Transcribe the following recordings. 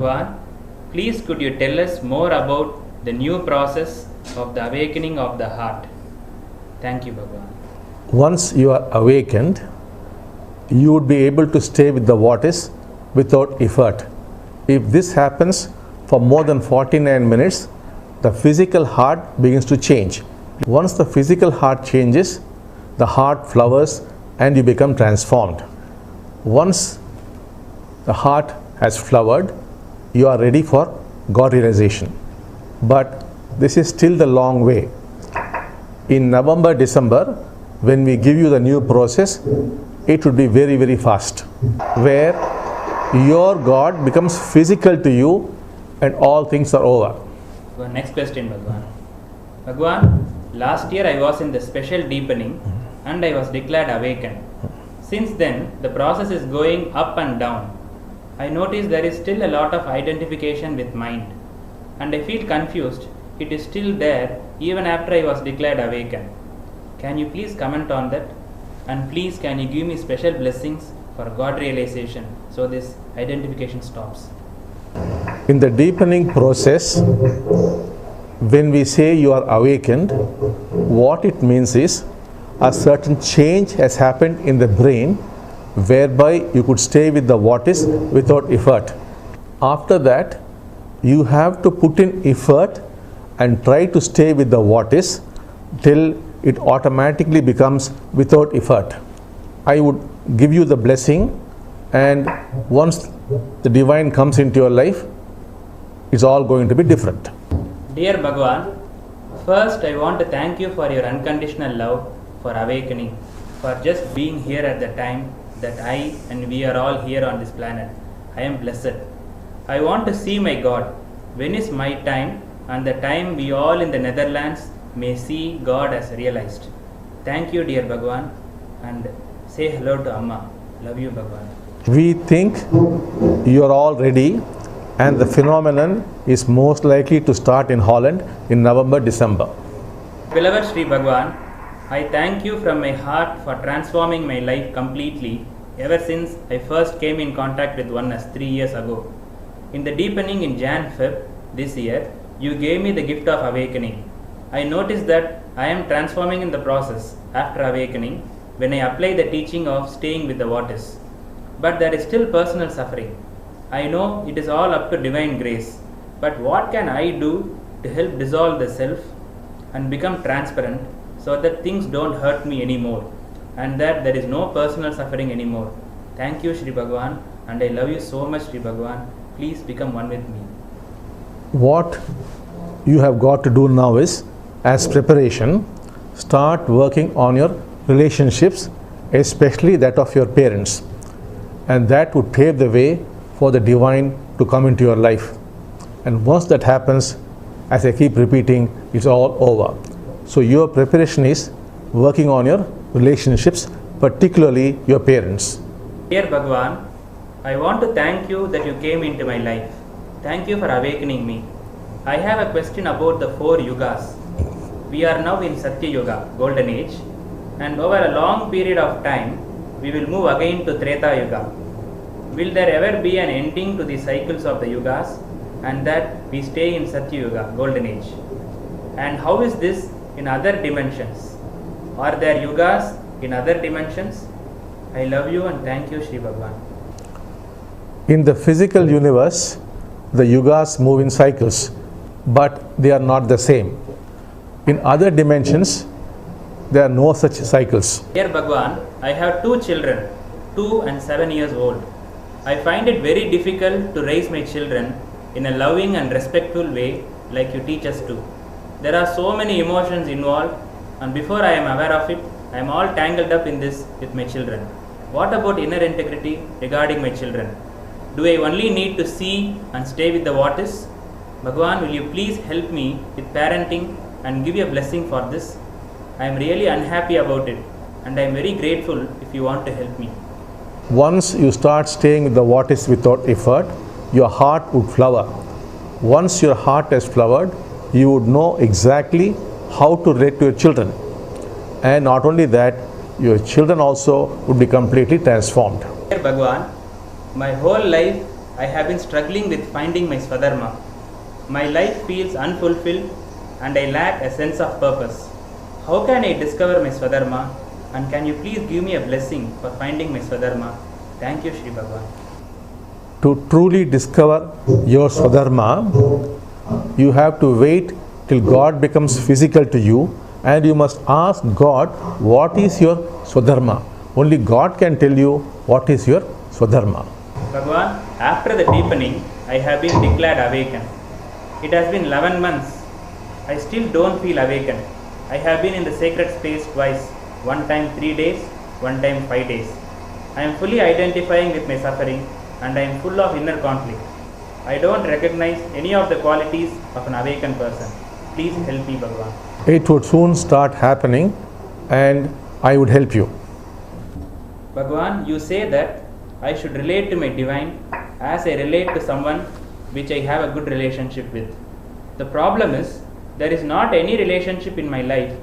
Bhagavan, please could you tell us more about the new process of the awakening of the heart? Thank you, Bhagavan. Once you are awakened, you would be able to stay with the what is without effort. If this happens for more than 49 minutes, the physical heart begins to change. Once the physical heart changes, the heart flowers and you become transformed. Once the heart has flowered, you are ready for God realization. But this is still the long way. In November, December, when we give you the new process, it would be very, very fast, where your God becomes physical to you and all things are over. Next question, Bhagavan. Bhagavan, last year I was in the special deepening and I was declared awakened. Since then, the process is going up and down. I notice there is still a lot of identification with mind and I feel confused. It is still there even after I was declared awakened. Can you please comment on that? And please can you give me special blessings for God realization so this identification stops? In the deepening process, when we say you are awakened, what it means is a certain change has happened in the brain whereby you could stay with the what is without effort. After that, you have to put in effort and try to stay with the what is till it automatically becomes without effort. I would give you the blessing, and once the divine comes into your life, it's all going to be different. Dear Bhagavan, first I want to thank you for your unconditional love for awakening, for just being here at the time that I and we are all here on this planet. I am blessed. I want to see my God. When is my time and the time we all in the Netherlands may see God as realized? Thank you, dear Bhagavan, and say hello to Amma. Love you, Bhagavan. We think you are all ready, and the phenomenon is most likely to start in Holland in November, December. Beloved Sri Bhagavan, I thank you from my heart for transforming my life completely ever since I first came in contact with oneness 3 years ago. In the deepening in Jan-Feb this year, you gave me the gift of awakening. I noticed that I am transforming in the process after awakening when I apply the teaching of staying with the what is. But there is still personal suffering. I know it is all up to divine grace, but what can I do to help dissolve the self and become transparent so that things don't hurt me anymore and that there is no personal suffering anymore? Thank you, Sri Bhagavan, and I love you so much, Sri Bhagavan. Please become one with me. What you have got to do now is, as preparation, start working on your relationships, especially that of your parents, and that would pave the way for the divine to come into your life. And once that happens, as I keep repeating, it's all over. So your preparation is working on your relationships, particularly your parents. Dear Bhagavan, I want to thank you that you came into my life. Thank you for awakening me. I have a question about the 4 yugas. We are now in Satya Yuga, Golden Age, and over a long period of time, we will move again to Treta Yuga. Will there ever be an ending to the cycles of the yugas and that we stay in Satya Yuga, Golden Age? And how is this in other dimensions? Are there yugas in other dimensions? I love you and thank you, Sri Bhagavan. In the physical universe, the yugas move in cycles, but they are not the same. In other dimensions, there are no such cycles. Dear Bhagavan, I have 2 children, 2 and 7 years old. I find it very difficult to raise my children in a loving and respectful way like you teach us to. There are so many emotions involved, and before I am aware of it, I am all tangled up in this with my children. What about inner integrity regarding my children? Do I only need to see and stay with the what is? Bhagavan, will you please help me with parenting and give a blessing for this? I am really unhappy about it, and I am very grateful if you want to help me. Once you start staying with the what is without effort, your heart would flower. Once your heart has flowered, you would know exactly how to relate to your children. And not only that, your children also would be completely transformed. Dear Bhagavan, my whole life I have been struggling with finding my Swadharma. My life feels unfulfilled and I lack a sense of purpose. How can I discover my Swadharma? And can you please give me a blessing for finding my Swadharma? Thank you, Shri Bhagavan. To truly discover your Swadharma, you have to wait till God becomes physical to you, and you must ask God, what is your Swadharma? Only God can tell you what is your Swadharma. Bhagavan, after the deepening, I have been declared awakened. It has been 11 months. I still don't feel awakened. I have been in the sacred space twice, one time 3 days, one time 5 days. I am fully identifying with my suffering and I am full of inner conflict. I don't recognize any of the qualities of an awakened person. Please help me, Bhagavan. It would soon start happening, and I would help you. Bhagavan, you say that I should relate to my divine as I relate to someone which I have a good relationship with. The problem is, there is not any relationship in my life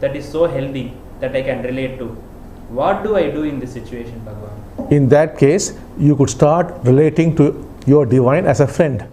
that is so healthy that I can relate to. What do I do in this situation, Bhagavan? In that case, you could start relating to your divine as a friend.